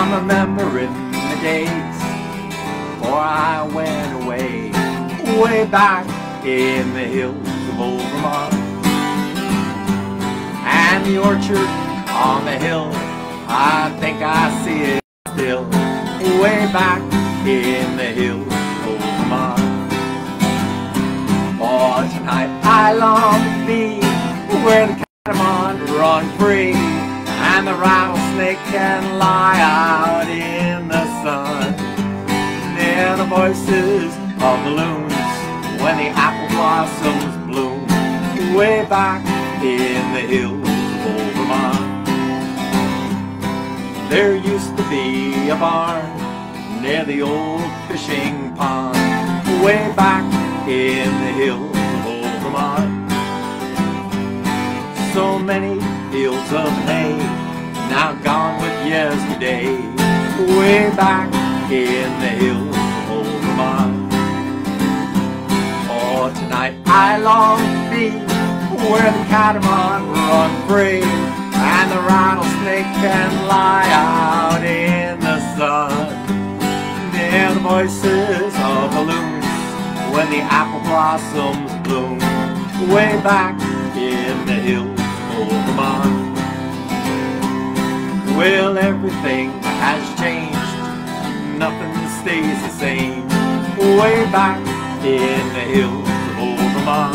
I'm remembering the days before I went away, way back in the hills of old Vermont. And the orchard on the hill, I think I see it still, way back in the hills of old Vermont. For tonight I long to be where the catamount run free and the rattlesnake can lie out in the sun, near the voices of the loons when the apple blossoms bloom, way back in the hills of old Vermont. There used to be a barn near the old fishing pond, way back in the hills of old Vermont. So many fields of hay now gone with yesterday, way back in the hills of old Vermont. For tonight I long to be where the catamount run free and the rattlesnake can lie out in the sun, near the voices of the loons when the apple blossoms bloom, way back in the hills of old Vermont. Well, everything has changed, nothing stays the same, way back in the hills of old Vermont.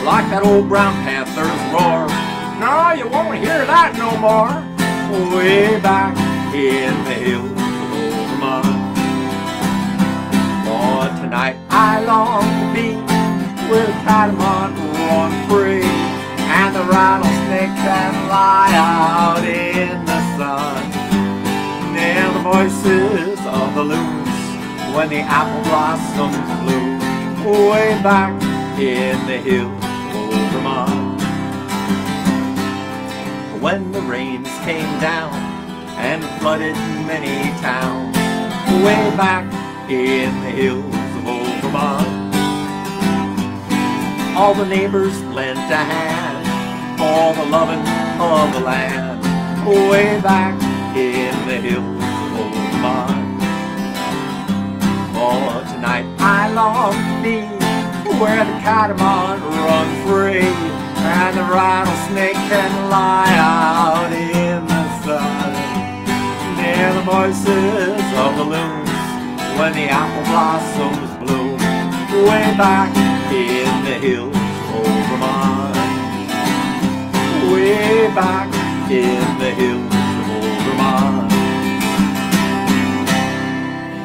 Like that old brown panther's roar, no, you won't hear that no more, way back in the hills of old Vermont. For tonight I long to be where the catamount run free and the rattlesnake can lie out in the sun, near the voices of the loons when the apple blossoms bloom, way back in the hills of old Vermont. When the rains came down and flooded many towns, way back in the hills of old Vermont, all the neighbors lent a hand for the loving of the land, way back in the hills of old Vermont. For tonight I long to be where the catamount run free and the rattlesnake can lie out in the sun, near the voices of the loons when the apple blossoms bloom, way back in the hills of old Vermont, way back in the hills of old Vermont.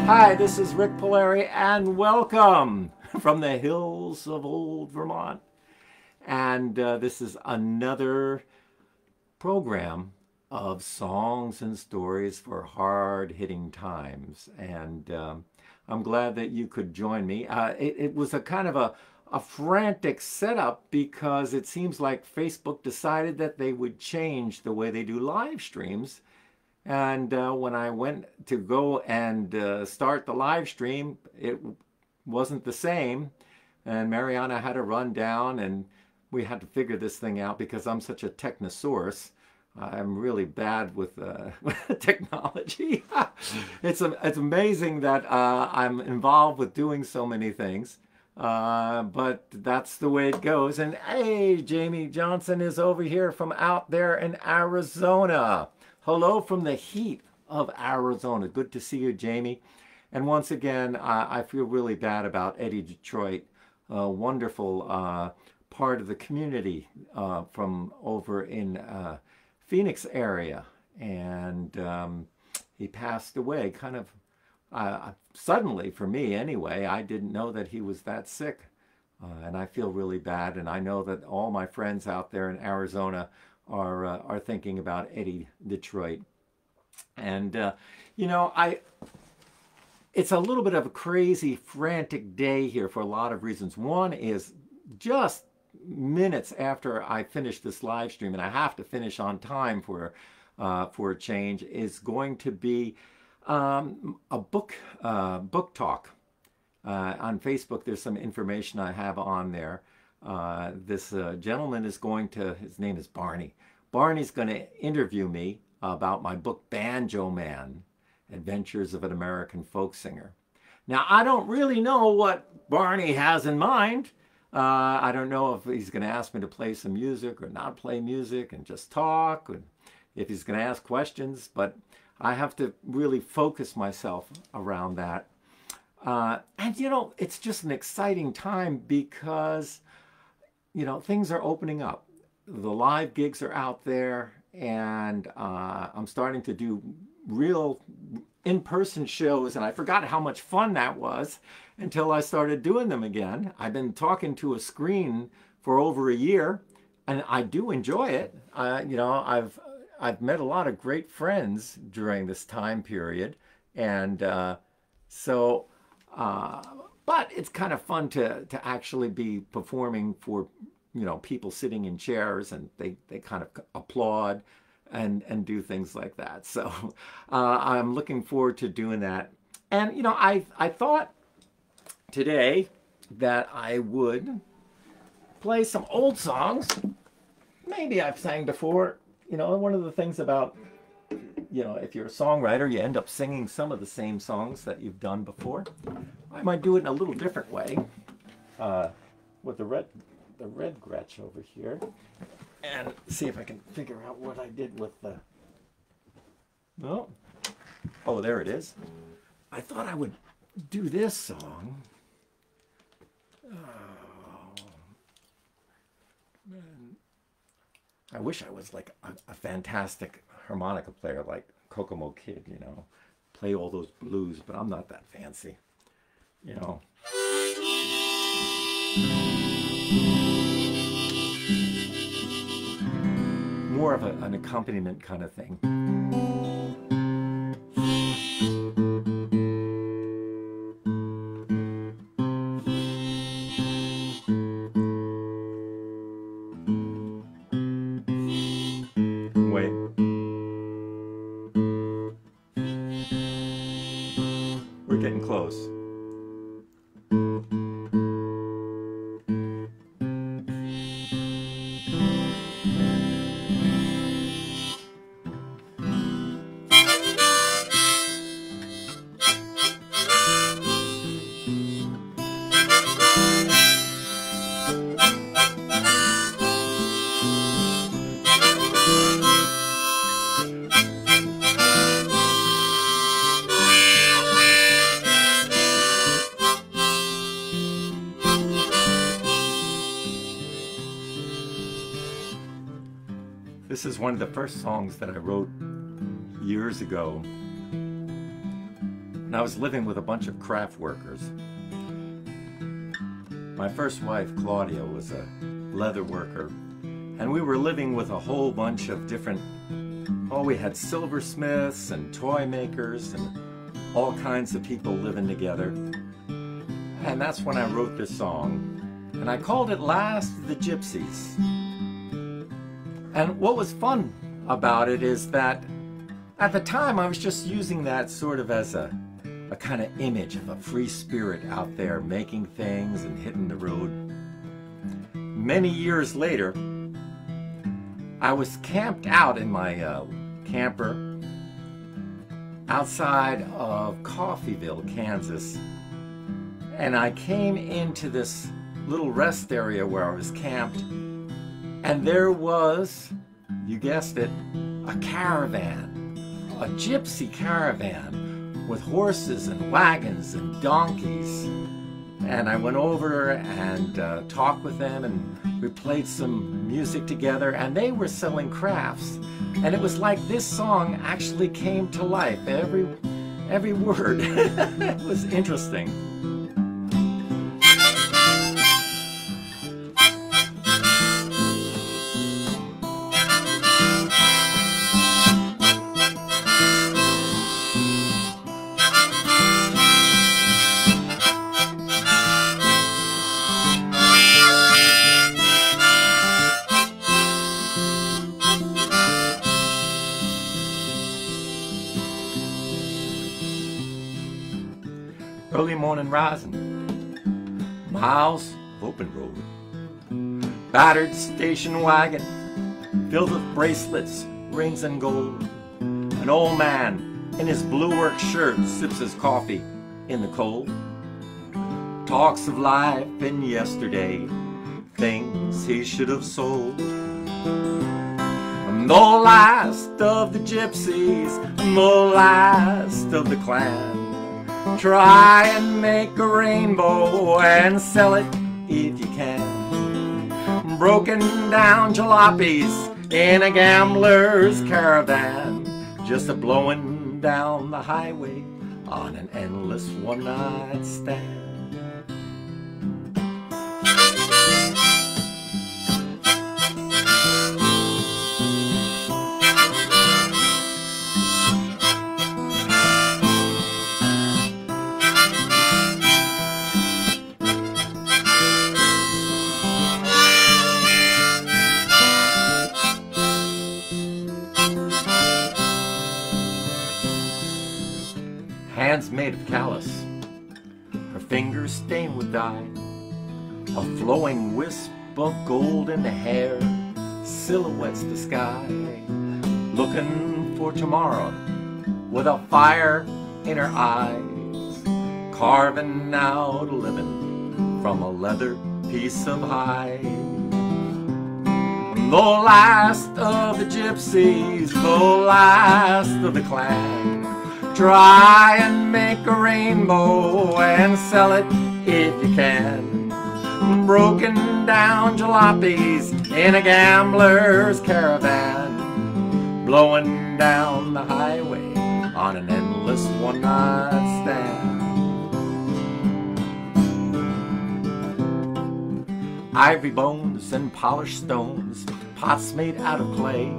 Hi, this is Rik Palieri and welcome from the hills of old Vermont. And this is another program of songs and stories for hard-hitting times. And I'm glad that you could join me. It was a kind of a frantic setup because it seems like Facebook decided that they would change the way they do live streams. And when I went to go and start the live stream, it wasn't the same. And Mariana had to run down and we had to figure this thing out because I'm such a technosaurus. I'm really bad with technology. It's amazing that I'm involved with doing so many things. But that's the way it goes. And hey, Jamie Johnson is over here from out there in Arizona. Hello from the heat of Arizona. Good to see you, Jamie. And once again, I feel really bad about Eddie Detroit, a wonderful part of the community from over in Phoenix area. And he passed away kind of suddenly for me anyway. I didn't know that he was that sick. And I feel really bad. And I know that all my friends out there in Arizona are thinking about Eddie Detroit. And, you know, it's a little bit of a crazy, frantic day here for a lot of reasons. One is just minutes after I finish this live stream, and I have to finish on time for a change, is going to be a book talk. On Facebook, there's some information I have on there. This gentleman is going to, his name is Barney. Barney's going to interview me about my book Banjo Man Adventures of an American Folksinger. Now, I don't really know what Barney has in mind. I don't know if he's going to ask me to play some music or not play music and just talk, or if he's going to ask questions, but I have to really focus myself around that. And, you know, it's just an exciting time because, you know, things are opening up. The live gigs are out there, and I'm starting to do real in-person shows, and I forgot how much fun that was until I started doing them again. I've been talking to a screen for over a year, and I do enjoy it. You know, I've met a lot of great friends during this time period, and but it's kind of fun to actually be performing for, you know, people sitting in chairs, and they kind of applaud and do things like that. So I'm looking forward to doing that. And, you know, I thought today that I would play some old songs. Maybe I've sang before. You know, one of the things about, you know, if you're a songwriter, you end up singing some of the same songs that you've done before. I might do it in a little different way with the red Gretsch over here, and see if I can figure out what I did with the... Oh, there it is. I thought I would do this song. Oh, man. I wish I was like a fantastic harmonica player like Kokomo Kid, you know, play all those blues, but I'm not that fancy, you know. More of an accompaniment kind of thing. Wait. We're getting close. This is one of the first songs that I wrote years ago when I was living with a bunch of craft workers. My first wife, Claudia, was a leather worker, and we were living with a whole bunch of different, we had silversmiths and toy makers and all kinds of people living together. And that's when I wrote this song, and I called it Last of the Gypsies. And what was fun about it is that at the time I was just using that sort of as a kind of image of a free spirit out there making things and hitting the road. Many years later, I was camped out in my camper outside of Coffeyville, Kansas, and I came into this little rest area where I was camped. And there was, you guessed it, a caravan, a gypsy caravan with horses and wagons and donkeys. And I went over and talked with them, and we played some music together, and they were selling crafts. And it was like this song actually came to life, every word. It was interesting. Early morning rising, miles of open road, battered station wagon filled with bracelets, rings and gold, An old man in his blue work shirt sips his coffee in the cold. Talks of life and yesterday, things he should have sold. The last of the gypsies, the last of the clan, try and make a rainbow and sell it if you can. Broken down jalopies in a gambler's caravan, just a blowing down the highway on an endless one-night stand. Hands made of callus, her fingers stained with dye, a flowing wisp of golden hair silhouettes the sky, looking for tomorrow with a fire in her eyes, carving out a living from a leather piece of hide. The last of the gypsies, the last of the clan, try and make a rainbow and sell it if you can. Broken down jalopies in a gambler's caravan, blowing down the highway on an endless one-night stand. Ivory bones and polished stones, pots made out of clay,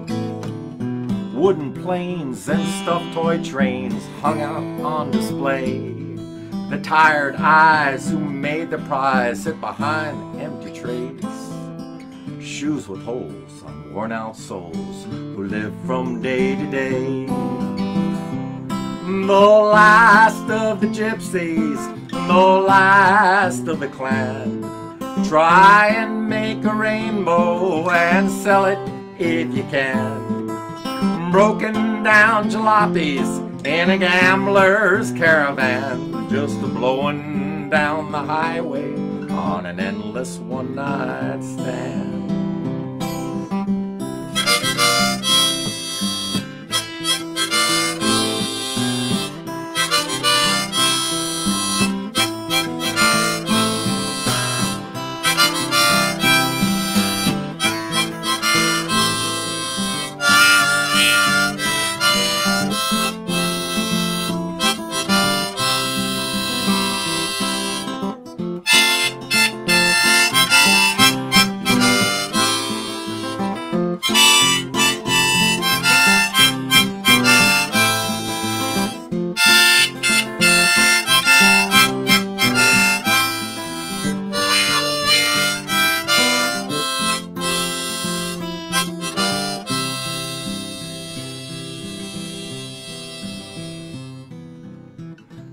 wooden planes and stuffed toy trains hung out on display. The tired eyes who made the prize sit behind empty trays. Shoes with holes on worn out soles who live from day to day. The last of the gypsies, the last of the clan, try and make a rainbow and sell it if you can. Broken down jalopies in a gambler's caravan, just a blowing down the highway on an endless one-night stand.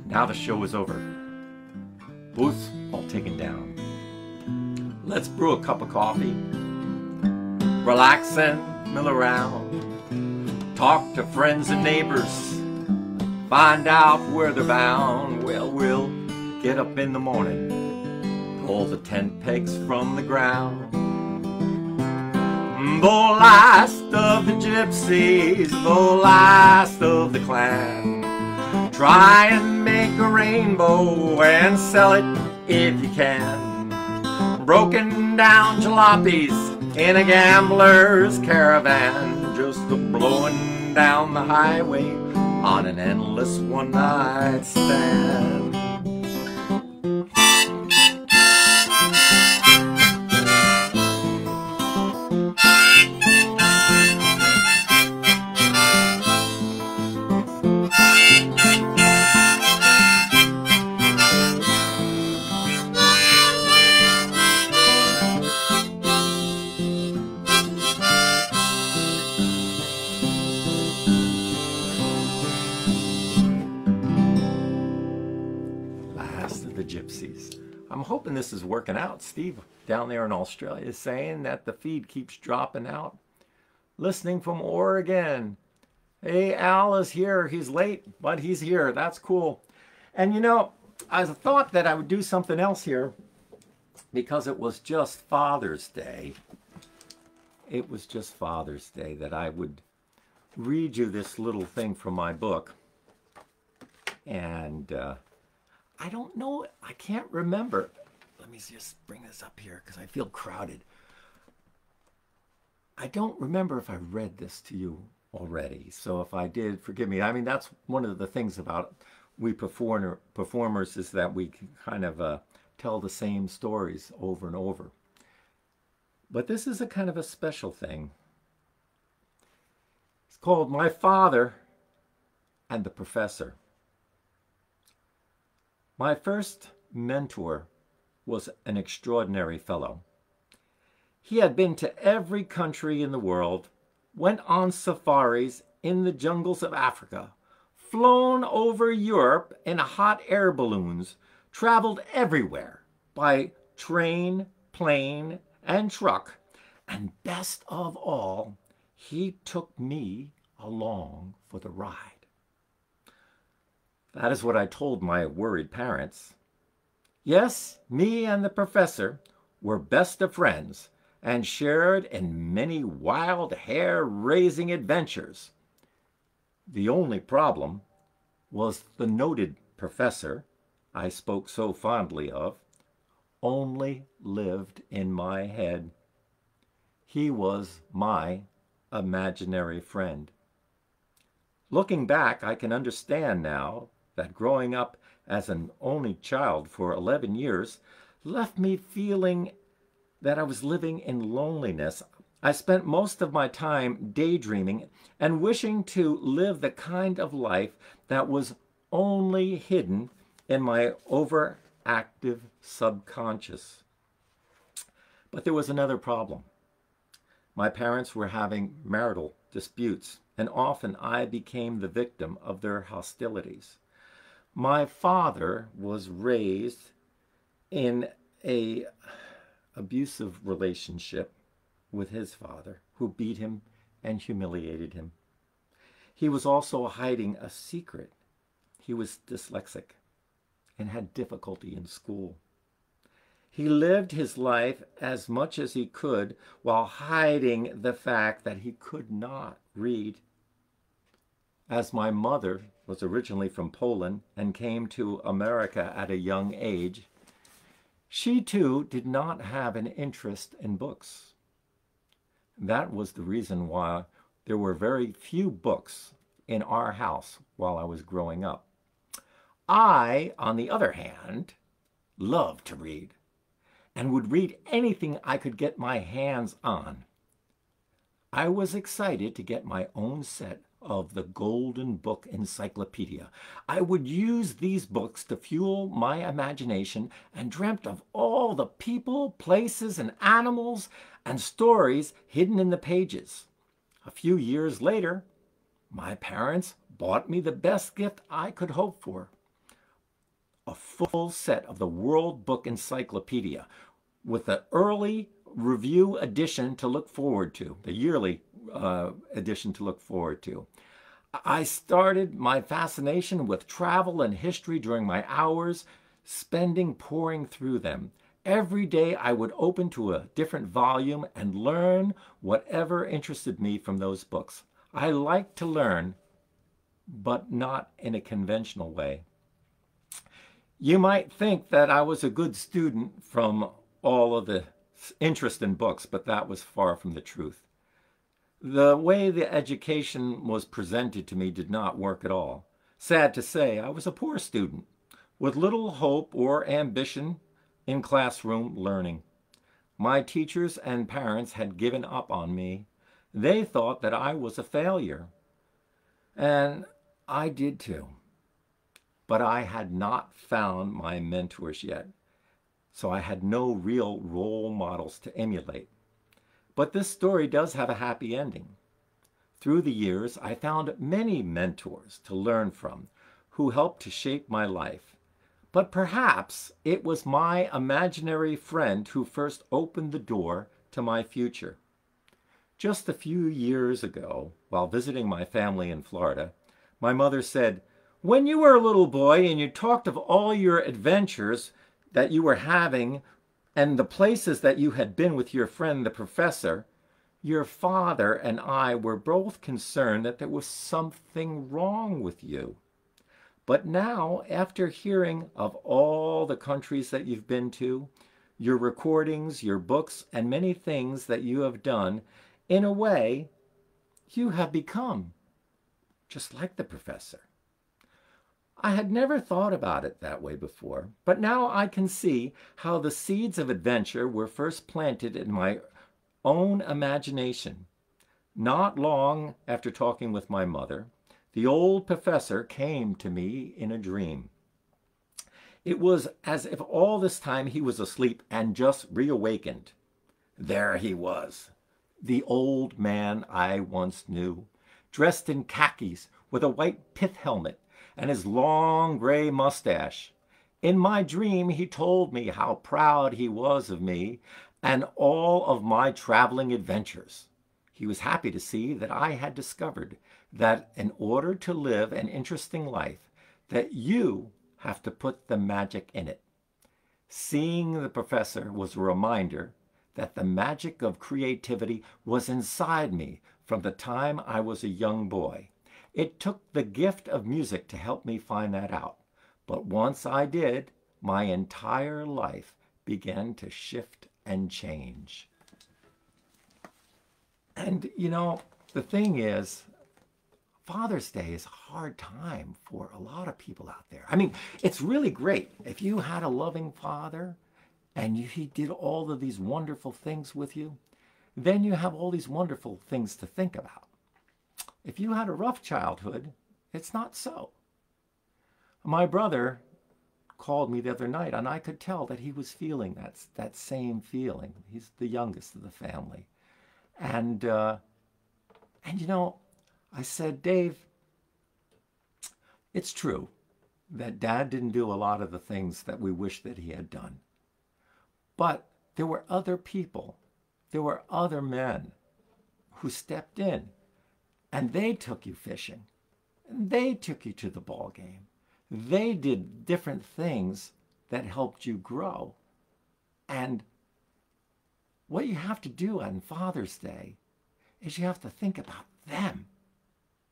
Now the show is over. Booths all taken down. Let's brew a cup of coffee, relax and mill around, talk to friends and neighbors, find out where they're bound. Well, we'll get up in the morning, pull the tent pegs from the ground. The last of the gypsies, the last of the clan, try and make a rainbow and sell it if you can. Broken down jalopies in a gambler's caravan, just a blowing down the highway on an endless one-night stand. The gypsies. I'm hoping this is working out. Steve down there in Australia is saying that the feed keeps dropping out. Listening from Oregon. Hey, Al is here. He's late, but he's here. That's cool. And you know, I thought that I would do something else here because it was just Father's Day. It was just Father's Day that I would read you this little thing from my book. And I don't know, I can't remember. Let me just bring this up here because I feel crowded. I don't remember if I read this to you already. So if I did, forgive me. I mean, that's one of the things about we performers is that we can kind of tell the same stories over and over. But this is a kind of a special thing. It's called My Father and the Professor. My first mentor was an extraordinary fellow. He had been to every country in the world, went on safaris in the jungles of Africa, flown over Europe in hot air balloons, traveled everywhere by train, plane, and truck, and best of all, he took me along for the ride. That is what I told my worried parents. Yes, me and the professor were best of friends and shared in many wild, hair-raising adventures. The only problem was the noted professor I spoke so fondly of only lived in my head. He was my imaginary friend. Looking back, I can understand now that growing up as an only child for 11 years left me feeling that I was living in loneliness. I spent most of my time daydreaming and wishing to live the kind of life that was only hidden in my overactive subconscious. But there was another problem. My parents were having marital disputes, and often I became the victim of their hostilities. My father was raised in an abusive relationship with his father, who beat him and humiliated him. He was also hiding a secret. He was dyslexic and had difficulty in school. He lived his life as much as he could while hiding the fact that he could not read. As my mother was originally from Poland and came to America at a young age, she too did not have an interest in books. That was the reason why there were very few books in our house while I was growing up. I, on the other hand, loved to read and would read anything I could get my hands on. I was excited to get my own set of the Golden Book Encyclopedia. I would use these books to fuel my imagination and dreamt of all the people, places, and animals and stories hidden in the pages. A few years later, my parents bought me the best gift I could hope for: a full set of the World Book Encyclopedia with the early review edition to look forward to, the yearly edition to look forward to. I started my fascination with travel and history during my hours spending poring through them. Every day I would open to a different volume and learn whatever interested me from those books. I liked to learn, but not in a conventional way. You might think that I was a good student from all of the interest in books, but that was far from the truth. The way the education was presented to me did not work at all. Sad to say, I was a poor student with little hope or ambition in classroom learning. My teachers and parents had given up on me. They thought that I was a failure, and I did too. But I had not found my mentors yet, so I had no real role models to emulate. But this story does have a happy ending. Through the years, I found many mentors to learn from who helped to shape my life. But perhaps it was my imaginary friend who first opened the door to my future. Just a few years ago, while visiting my family in Florida, my mother said, "When you were a little boy and you talked of all your adventures that you were having and the places that you had been with your friend the professor, your father and I were both concerned that there was something wrong with you. But now, after hearing of all the countries that you've been to, your recordings, your books, and many things that you have done, in a way, you have become just like the professor." I had never thought about it that way before, but now I can see how the seeds of adventure were first planted in my own imagination. Not long after talking with my mother, the old professor came to me in a dream. It was as if all this time he was asleep and just reawakened. There he was, the old man I once knew, dressed in khakis with a white pith helmet and his long gray mustache. In my dream, he told me how proud he was of me and all of my traveling adventures. He was happy to see that I had discovered that in order to live an interesting life, that you have to put the magic in it. Seeing the professor was a reminder that the magic of creativity was inside me from the time I was a young boy. It took the gift of music to help me find that out. But once I did, my entire life began to shift and change. And, you know, the thing is, Father's Day is a hard time for a lot of people out there. I mean, it's really great if you had a loving father and he did all of these wonderful things with you, then you have all these wonderful things to think about. If you had a rough childhood, it's not so. My brother called me the other night, and I could tell that he was feeling that same feeling. He's the youngest of the family. And you know, I said, "Dave, it's true that Dad didn't do a lot of the things that we wish that he had done. But there were other people, there were other men who stepped in, and they took you fishing, and they took you to the ball game. They did different things that helped you grow. And what you have to do on Father's Day is you have to think about them,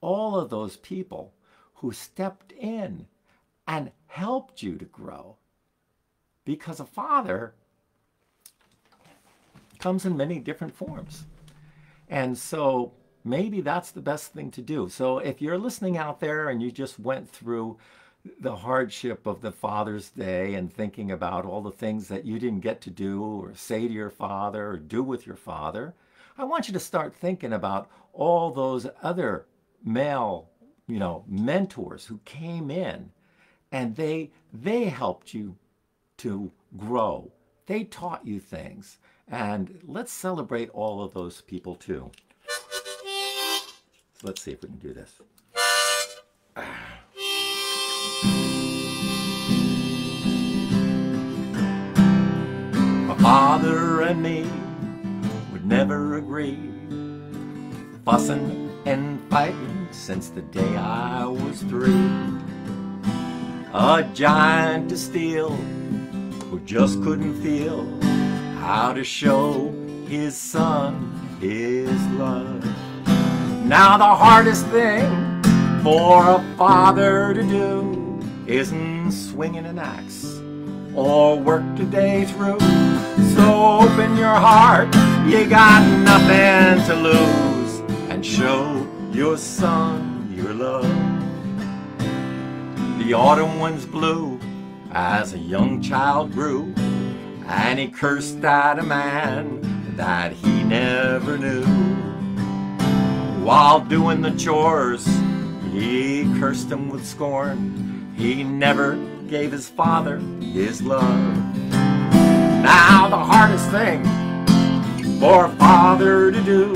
all of those people who stepped in and helped you to grow. Because a father comes in many different forms. And so maybe that's the best thing to do. So if you're listening out there and you just went through the hardship of the Father's Day and thinking about all the things that you didn't get to do or say to your father or do with your father, I want you to start thinking about all those other male, mentors who came in and they helped you to grow. They taught you things. And let's celebrate all of those people too. So let's see if we can do this. My father and me would never agree, fussing and fighting since the day I was 3. A giant of steel who just couldn't feel how to show his son his love. Now the hardest thing for a father to do isn't swinging an axe or work the day through. So open your heart, you got nothing to lose, and show your son your love. The autumn winds blew as a young child grew, and he cursed at a man that he never knew. While doing the chores, he cursed him with scorn. He never gave his father his love. Now the hardest thing for a father to do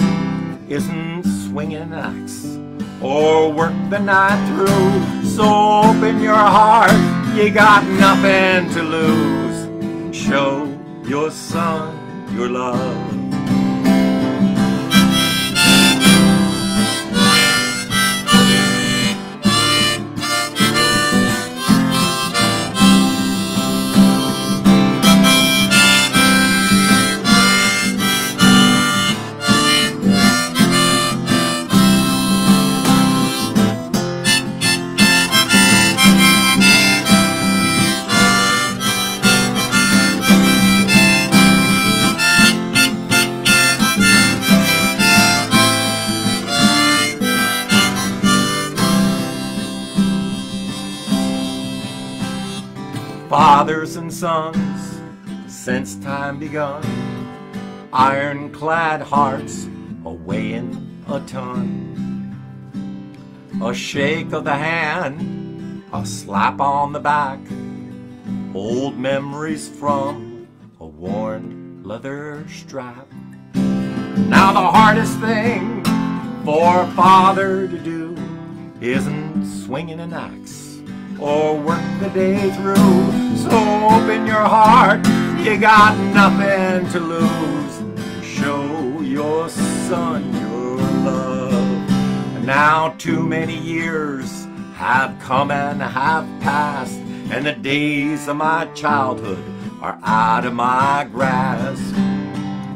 isn't swing an axe or work the night through. So open your heart, you got nothing to lose, and show your son your love. fathers and sons, since time begun. Ironclad hearts are weighing a ton. A shake of the hand, a slap on the back, old memories from a worn leather strap. Now the hardest thing for a father to do isn't swinging an axe or work the day through. So open your heart, you got nothing to lose. Show your son your love. And now too many years have come and have passed, and the days of my childhood are out of my grasp.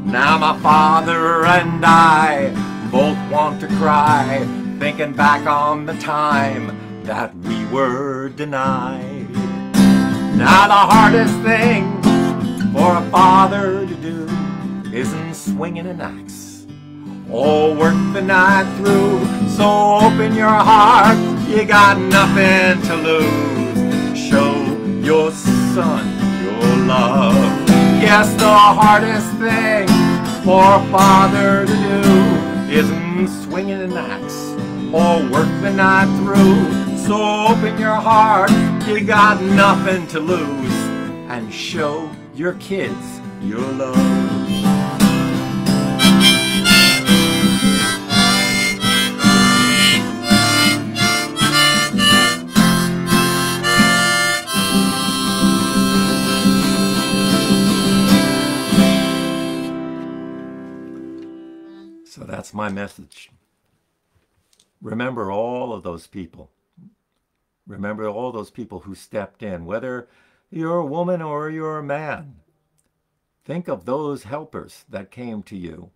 Now my father and I both want to cry, thinking back on the time that we were denied. Now the hardest thing for a father to do isn't swinging an axe or work the night through. So open your heart, you got nothing to lose. Show your son your love. Yes, the hardest thing for a father to do isn't swinging an axe or work the night through. So open your heart, you got nothing to lose, and show your kids your love. So that's my message. Remember all of those people. Remember all those people who stepped in, whether you're a woman or you're a man. Think of those helpers that came to you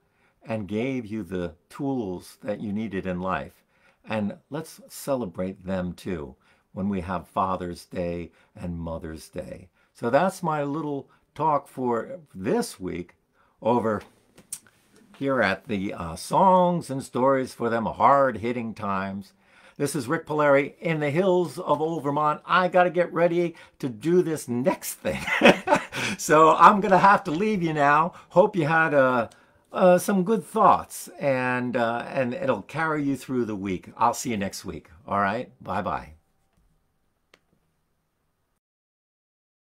and gave you the tools that you needed in life. And let's celebrate them too when we have Father's Day and Mother's Day. So that's my little talk for this week over here at the Songs and Stories for Them Hard-Hitting Times. This is Rik Palieri in the hills of old Vermont. I got to get ready to do this next thing. So I'm going to have to leave you now. Hope you had some good thoughts, and it'll carry you through the week. I'll see you next week. All right? Bye-bye.